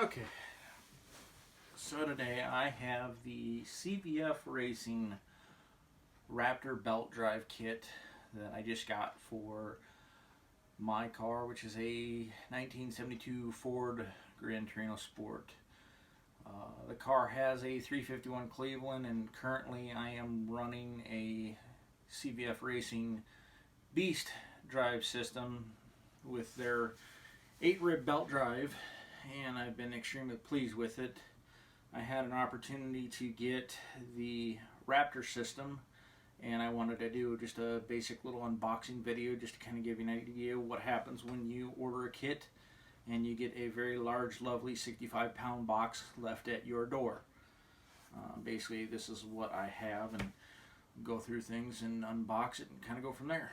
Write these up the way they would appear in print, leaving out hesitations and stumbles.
Okay, so today I have the CVF Racing Wraptor belt drive kit that I just got for my car, which is a 1972 Ford Gran Torino Sport. The car has a 351 Cleveland, and currently I am running a CVF Racing Beast drive system with their 8-rib belt drive, and I've been extremely pleased with it. I had an opportunity to get the Wraptor system, and I wanted to do just a basic little unboxing video just to kind of give you an idea of what happens when you order a kit and you get a very large, lovely 65-pound box left at your door. Basically, this is what I have, and go through things and unbox it and kind of go from there.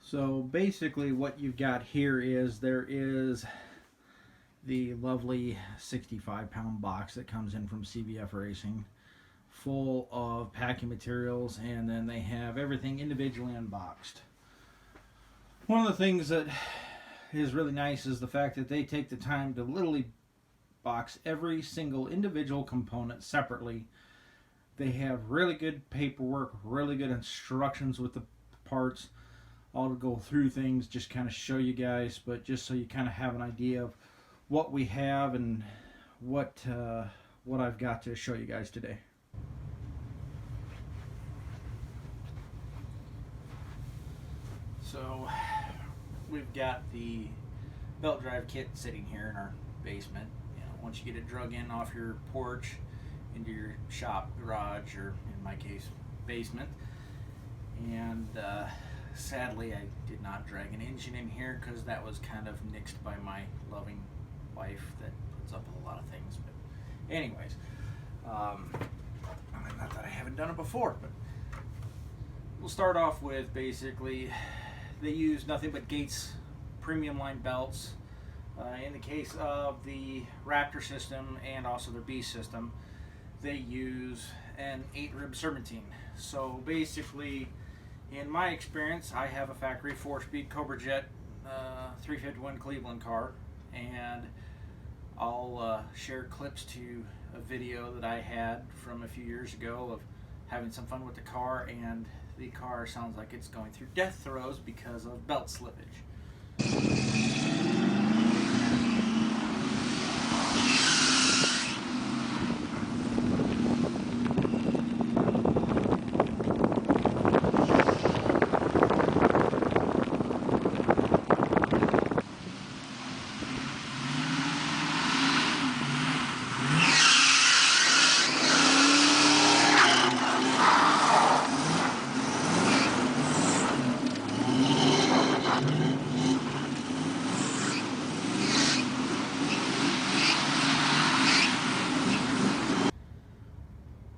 So basically what you've got here is there is the lovely 65-pound box that comes in from CVF Racing, full of packing materials, and then they have everything individually unboxed. One of the things that is really nice is the fact that they take the time to literally box every single individual component separately. They have really good paperwork, really good instructions with the parts. I'll go through things, just kind of show you guys, but just so you kind of have an idea of what we have and what I've got to show you guys today. So we've got the belt drive kit sitting here in our basement. Once you get it drug in off your porch into your shop, garage, or in my case, basement. And sadly, I did not drag an engine in here because that was kind of nixed by my loving wife that puts up with a lot of things. But anyways, not that I haven't done it before, but we'll start off with basically they use nothing but Gates premium line belts. In the case of the Wraptor system and also their Beast system, they use an 8-rib Serpentine. So basically, in my experience, I have a factory 4-speed Cobrajet 351 Cleveland car, and I'll share clips to a video that I had from a few years ago of having some fun with the car, and the car sounds like it's going through death throes because of belt slippage.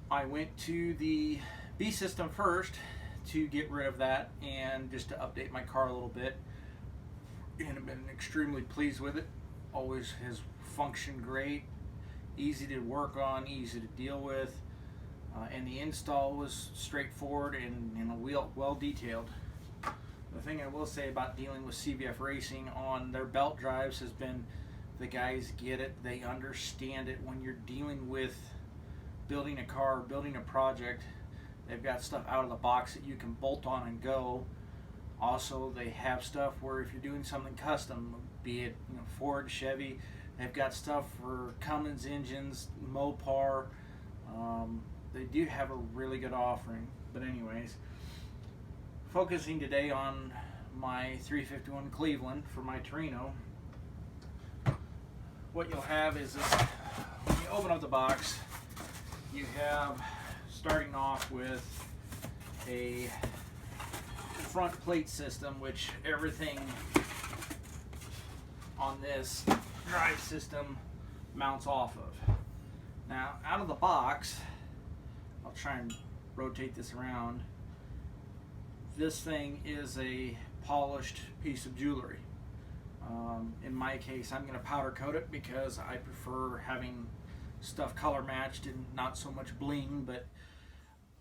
I went to the B system first to get rid of that and just to update my car a little bit, and I've been extremely pleased with it. Always has functioned great, easy to work on, easy to deal with, and the install was straightforward and well detailed. The thing I will say about dealing with CVF Racing on their belt drives has been the guys get it, they understand it. When you're dealing with building a car, building a project, they've got stuff out of the box that you can bolt on and go. Also, they have stuff where if you're doing something custom, be it Ford, Chevy, they've got stuff for Cummins engines, Mopar. They do have a really good offering. But anyways, focusing today on my 351 Cleveland for my Torino, what you'll have is this, when you open up the box, you have, starting off with a front plate system, which everything on this drive system mounts off of. Now, out of the box, I'll try and rotate this around. This thing is a polished piece of jewelry. In my case, I'm going to powder coat it because I prefer having stuff color matched and not so much bling. But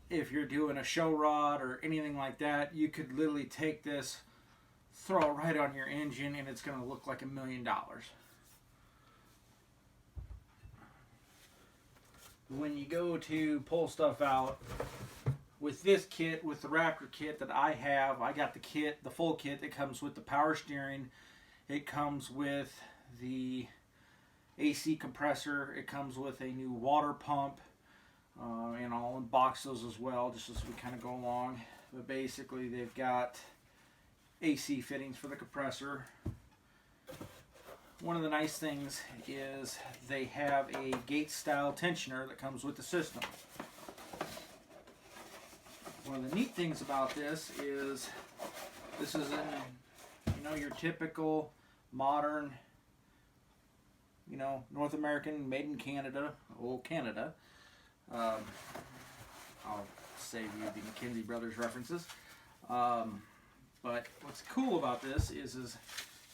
if you're doing a show rod or anything like that, you could literally take this, throw it right on your engine, and it's going to look like $1,000,000. when you go to pull stuff out, with this kit, with the Raptor kit that I have, I got the kit, the full kit that comes with the power steering. It comes with the AC compressor. It comes with a new water pump. And I'll unbox those as well, just as we kind of go along. But basically, they've got AC fittings for the compressor. One of the nice things is they have a gate-style tensioner that comes with the system. One of the neat things about this is in, your typical modern, North American, made in Canada, old Canada. I'll save you the McKinsey Brothers references. But what's cool about this is it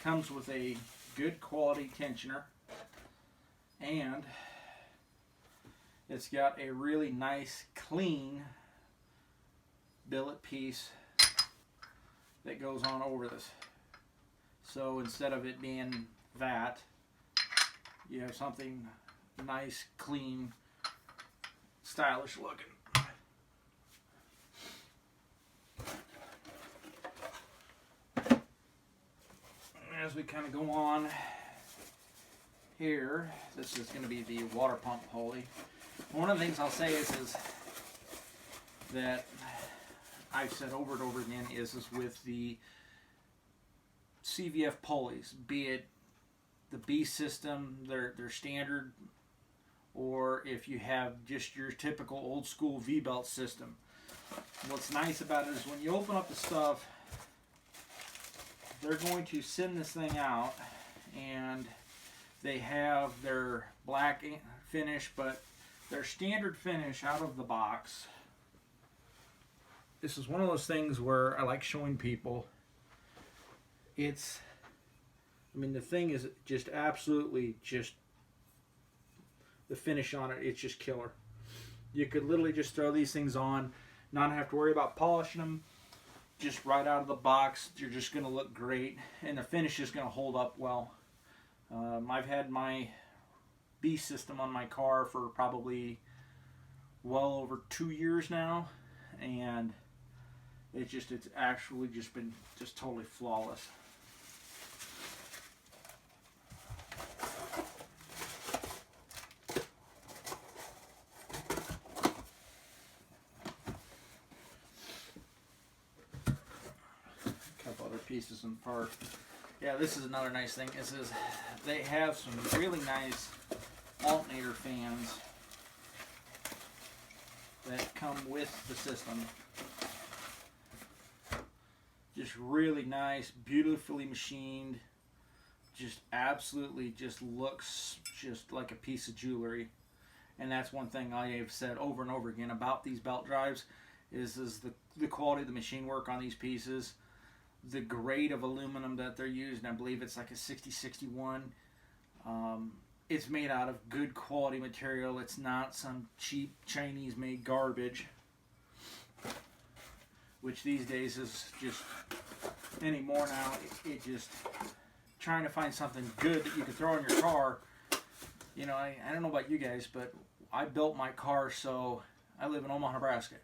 comes with a good quality tensioner, and it's got a really nice, clean billet piece that goes on over this. So instead of it being that, you have something nice, clean, stylish looking. As we kind of go on here, this is going to be the water pump pulley. One of the things I'll say is that I've said over and over again is with the CVF pulleys, be it the B system, their standard, or if you have just your typical old school V-belt system. What's nice about it is when you open up the stuff, they're going to send this thing out, and they have their black finish, but their standard finish out of the box. This is one of those things where I like showing people. The thing is just absolutely the finish on it, it's just killer. You could literally just throw these things on, not have to worry about polishing them. Just right out of the box, you're just going to look great, and the finish is going to hold up well. I've had my B system on my car for probably well over 2 years now, and it's actually just been totally flawless. Pieces and parts. Yeah, this is another nice thing. They have some really nice alternator fans that come with the system. Just really nice, beautifully machined. Just absolutely looks just like a piece of jewelry. And that's one thing I have said over and over again about these belt drives is the quality of the machine work on these pieces. The grade of aluminum that they're using, I believe it's like a 6061. It's made out of good quality material. It's not some cheap Chinese made garbage, which these days is just anymore now. It just trying to find something good that you can throw in your car. I don't know about you guys, but I built my car, so I live in Omaha, Nebraska,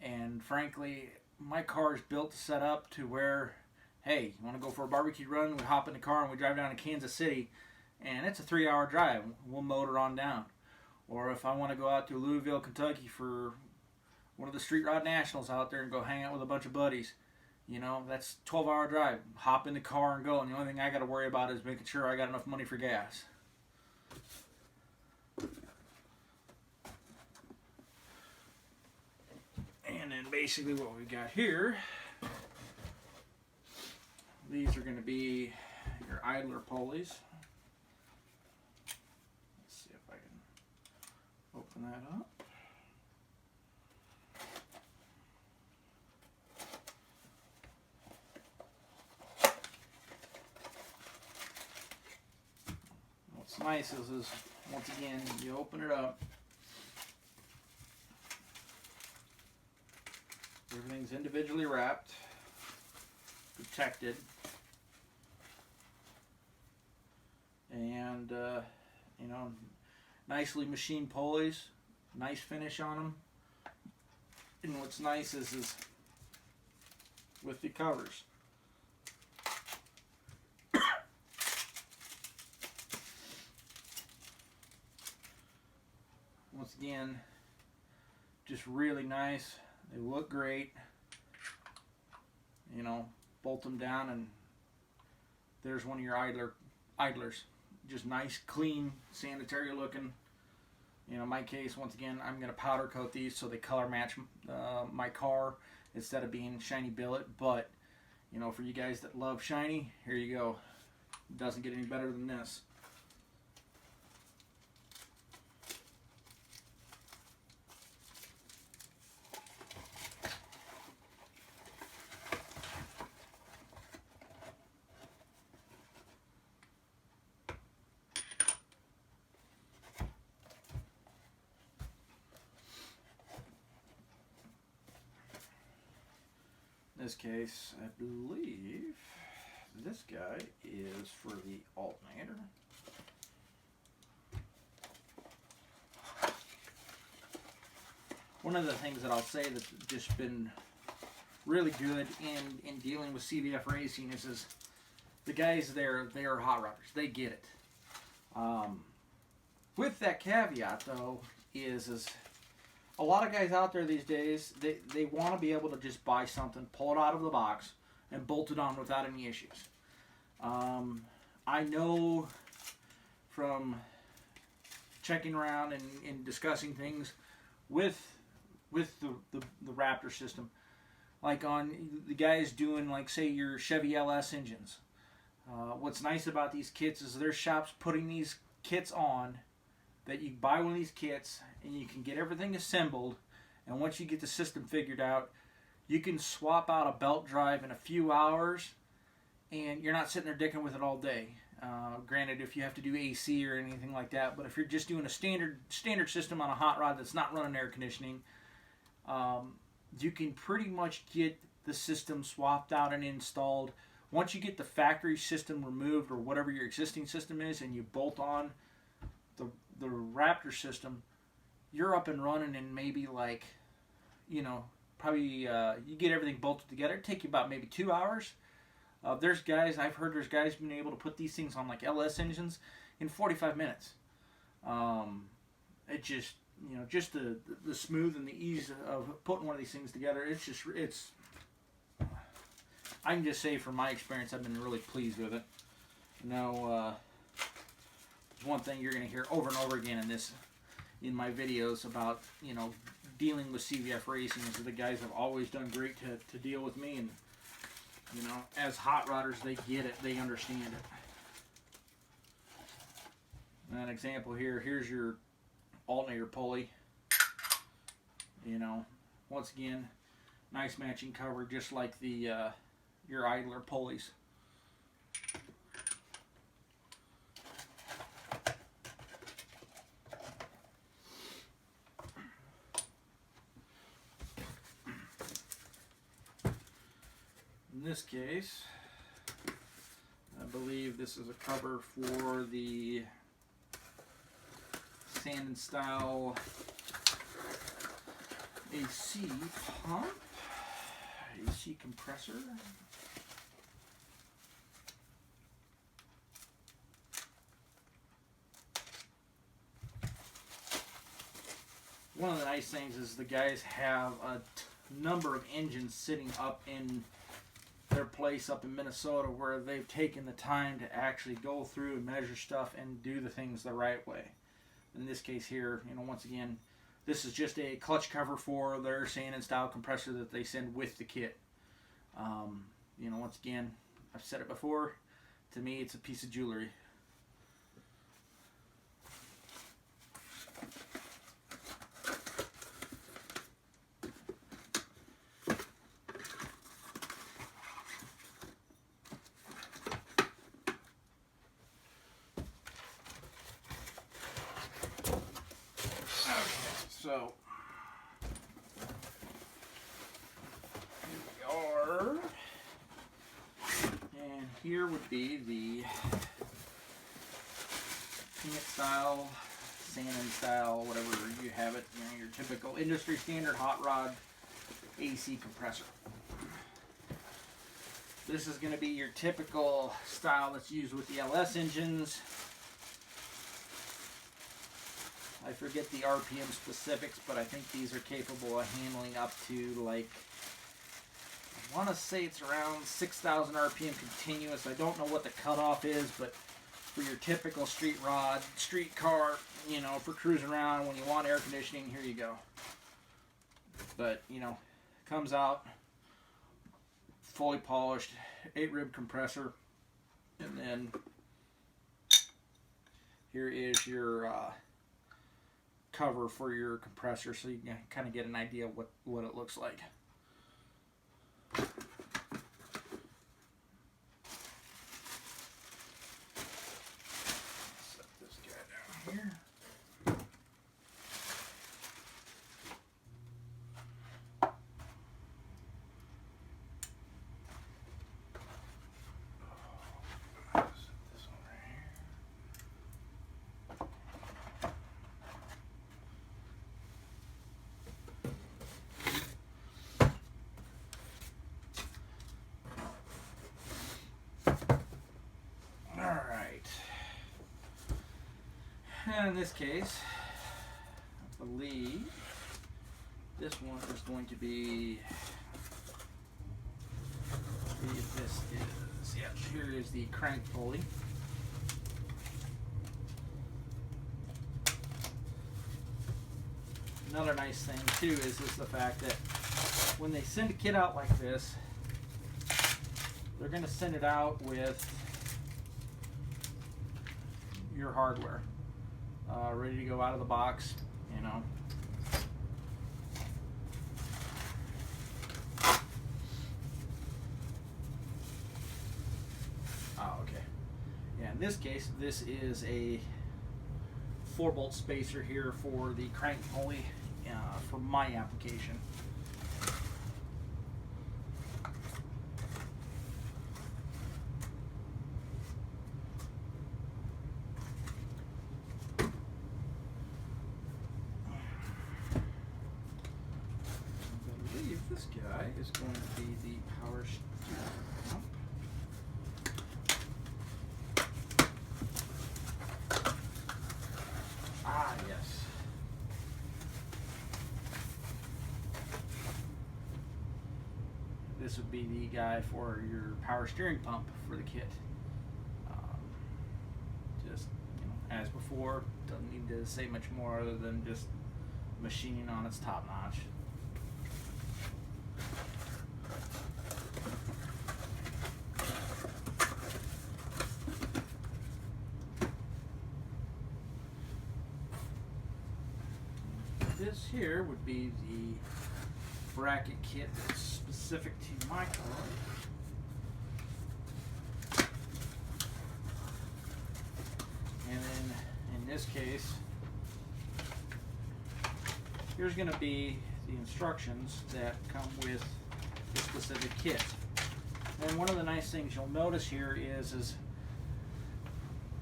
and frankly, my car is built to set up to where, hey, you want to go for a barbecue run? We hop in the car and we drive down to Kansas City, and it's a 3-hour drive. We'll motor on down. Or if I want to go out to Louisville, Kentucky for one of the Street Rod Nationals out there and go hang out with a bunch of buddies, that's a 12-hour drive. Hop in the car and go, and the only thing I got to worry about is making sure I got enough money for gas. And then basically what we've got here, these are going to be your idler pulleys. Let's see if I can open that up. What's nice is once again, you open it up, everything's individually wrapped, protected, and nicely machined pulleys. Nice finish on them. And what's nice is with the covers, once again, just really nice. They look great. You know, bolt them down and there's one of your idlers. Just nice, clean, sanitary looking. You know, in my case, once again, I'm going to powder coat these so they color match my car instead of being shiny billet. But, you know, for you guys that love shiny, here you go. It doesn't get any better than this. In this case, I believe this guy is for the alternator. One of the things that I'll say that's just been really good in dealing with CVF Racing is the guys there, they are hot rodders. They get it. With that caveat, though, is a lot of guys out there these days, they want to be able to just buy something, pull it out of the box, and bolt it on without any issues. I know from checking around and discussing things with the Raptor system, like on the guys doing, like, say, your Chevy LS engines. What's nice about these kits is there's shops putting these kits on, that you buy one of these kits and you can get everything assembled, and once you get the system figured out, you can swap out a belt drive in a few hours and you're not sitting there dicking with it all day. Granted, if you have to do AC or anything like that, but if you're just doing a standard system on a hot rod that's not running air conditioning, you can pretty much get the system swapped out and installed. Once you get the factory system removed or whatever your existing system is and you bolt on the Raptor system, you're up and running in maybe, like, you know, probably you get everything bolted together. It'd take you about maybe 2 hours. There's guys, I've heard there's guys being able to put these things on like LS engines in 45 minutes. It just, you know, just the smooth and the ease of putting one of these things together, it's I can just say from my experience, I've been really pleased with it. You know, one thing you're going to hear over and over again in my videos about, you know, dealing with CVF Racing is that the guys have always done great to deal with me, and, you know, as hot rodders, they get it, they understand it. An example here, here's your alternator pulley. You know, once again, nice matching cover, just like the your idler pulleys. In this case, I believe this is a cover for the Sand and Style AC pump, AC compressor. One of the nice things is the guys have a number of engines sitting up in their place up in Minnesota where they've taken the time to actually go through and measure stuff and do the things the right way. In this case here, you know, once again, this is just a clutch cover for their Sand and Style compressor that they send with the kit. You know, once again, I've said it before, to me it's a piece of jewelry. So, here we are, and here would be the Sand Style sanding style, whatever you have it, you know, your typical industry standard hot rod AC compressor. This is going to be your typical style that's used with the LS engines. I forget the RPM specifics, but I think these are capable of handling up to, like, I want to say it's around 6,000 RPM continuous. I don't know what the cutoff is, but for your typical street rod, street car, you know, for cruising around when you want air conditioning, here you go. But, you know, comes out fully polished, 8-rib compressor, and then here is your cover for your compressor, so you can kind of get an idea of what it looks like. Set this guy down here. And in this case, I believe this one is going to be, this is, yeah, here is the crank pulley. Another nice thing too is the fact that when they send a kit out like this, they're going to send it out with your hardware. Ready to go out of the box, you know. Oh, okay. Yeah, in this case, this is a 4-bolt spacer here for the crank pulley for my application. This guy is going to be the power steering pump. Ah, yes. This would be the guy for your power steering pump for the kit. Just, you know, as before, doesn't need to say much more other than just machining on its top notch. This here would be the bracket kit that's specific to my car. And then in this case, here's going to be the instructions that come with the specific kit. And one of the nice things you'll notice here is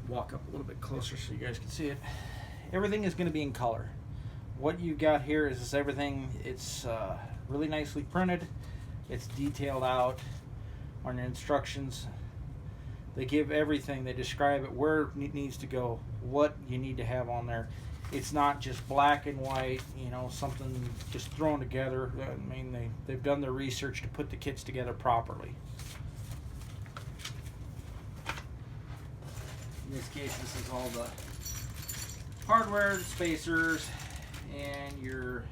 walk up a little bit closer so you guys can see it. Everything is going to be in color. What you got here is everything. It's really nicely printed. It's detailed out on your instructions. They give everything. They describe it, where it needs to go, what you need to have on there. It's not just black and white, you know, something just thrown together. I mean, they've done their research to put the kits together properly. In this case, this is all the hardware, spacers, and your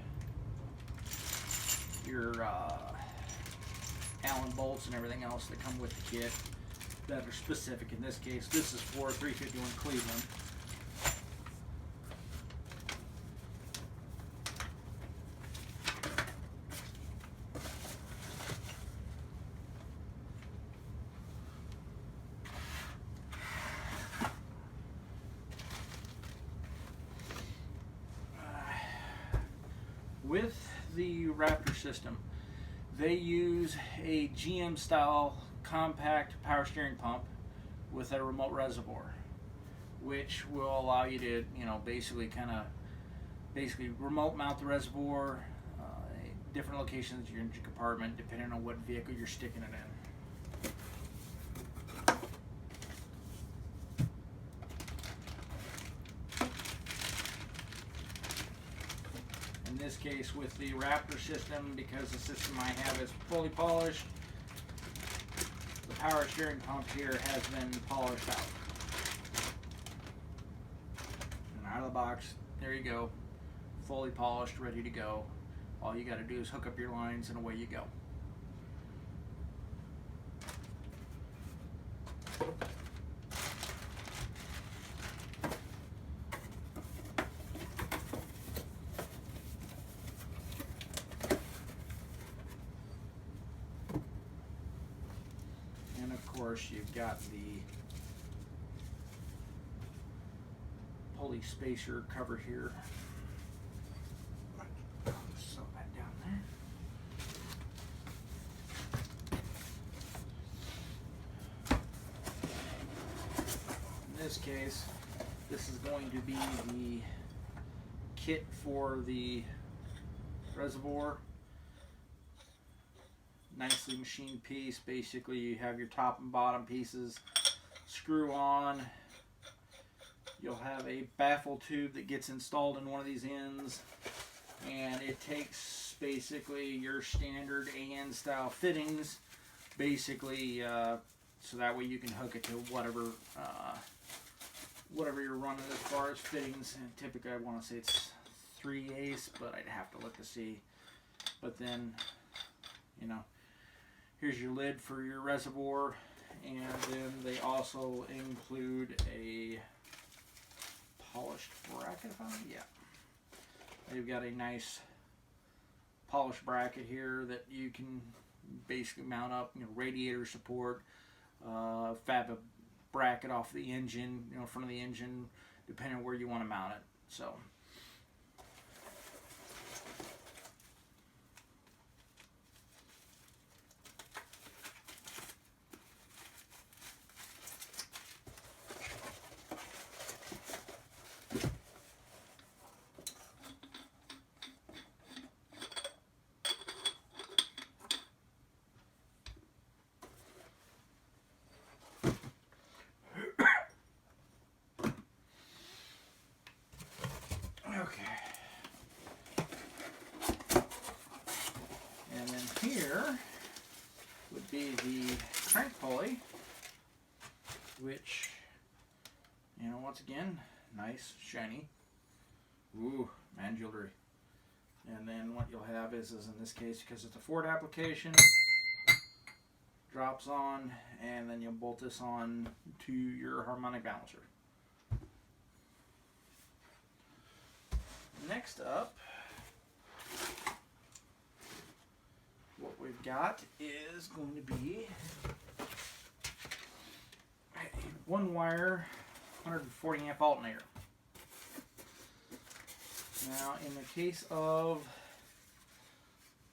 Allen bolts and everything else that come with the kit that are specific. In this case, this is for 351 Cleveland. With the Wraptor system, they use a GM style compact power steering pump with a remote reservoir. which will allow you to, basically remote mount the reservoir, different locations of your engine compartment, depending on what vehicle you're sticking it in. In this case, with the Wraptor system, because the system I have is fully polished, the power steering pump here has been polished out. And out of the box, there you go, fully polished, ready to go. All you got to do is hook up your lines and away you go. And of course, you've got the pulley spacer cover here. Set that down there. In this case, this is going to be the kit for the reservoir. Nicely machined piece. Basically, you have your top and bottom pieces screw on. You'll have a baffle tube that gets installed in one of these ends, and it takes basically your standard AN style fittings, basically, so that way you can hook it to whatever you're running as far as fittings. And typically, I want to say it's 3/8, but I'd have to look to see. But then, here's your lid for your reservoir, and then they also include a polished bracket. Yeah, they've got a nice polished bracket here that you can basically mount up, radiator support, fab a bracket off the engine, front of the engine, depending on where you want to mount it. So. Here would be the crank pulley, which, once again, nice, shiny. Ooh, man jewelry. And then what you'll have is in this case, because it's a Ford application, drops on, and then you'll bolt this on to your harmonic balancer. Next up, what we've got is going to be a 1-wire 140 amp alternator. Now, in the case of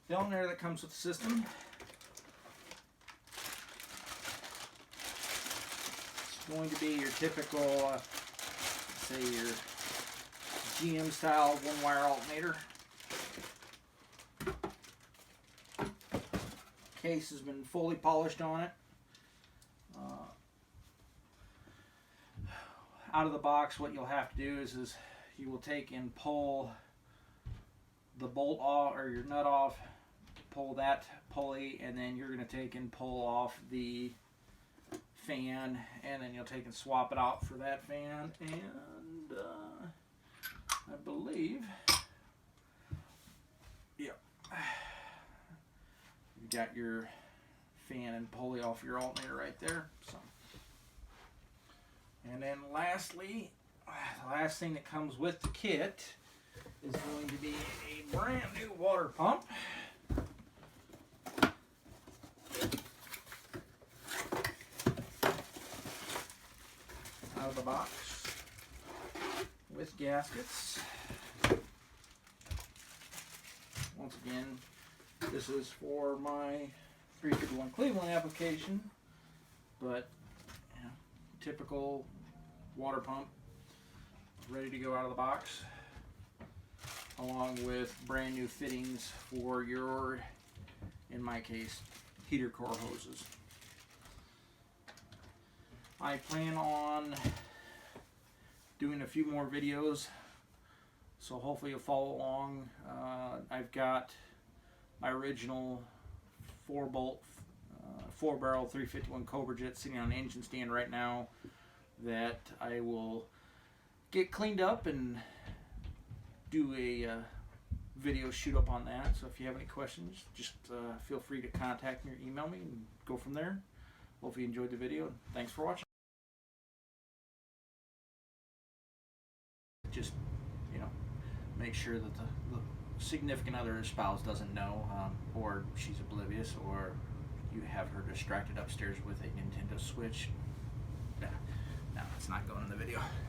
the alternator that comes with the system, it's going to be your typical, say your GM style 1-wire alternator. Case has been fully polished on it. Out of the box, what you'll have to do is you will take and pull the bolt off, or your nut off, pull that pulley, and then you're going to take and pull off the fan, and then you'll take and swap it out for that fan, and I believe, yeah, you got your fan and pulley off your alternator right there. So, and then lastly, the last thing that comes with the kit is going to be a brand new water pump. Out of the box with gaskets. Once again, this is for my 351 Cleveland application, but typical water pump ready to go out of the box, along with brand new fittings for your, in my case, heater core hoses. I plan on doing a few more videos, so hopefully you'll follow along. I've got my original 4-bolt, 4-barrel 351 Cobrajet sitting on an engine stand right now that I will get cleaned up and do a video shoot up on that. So if you have any questions, just feel free to contact me or email me and go from there. Hope you enjoyed the video. Thanks for watching. Just, you know, make sure that the significant other or spouse doesn't know, or she's oblivious, or you have her distracted upstairs with a Nintendo Switch. No, it's not going in the video.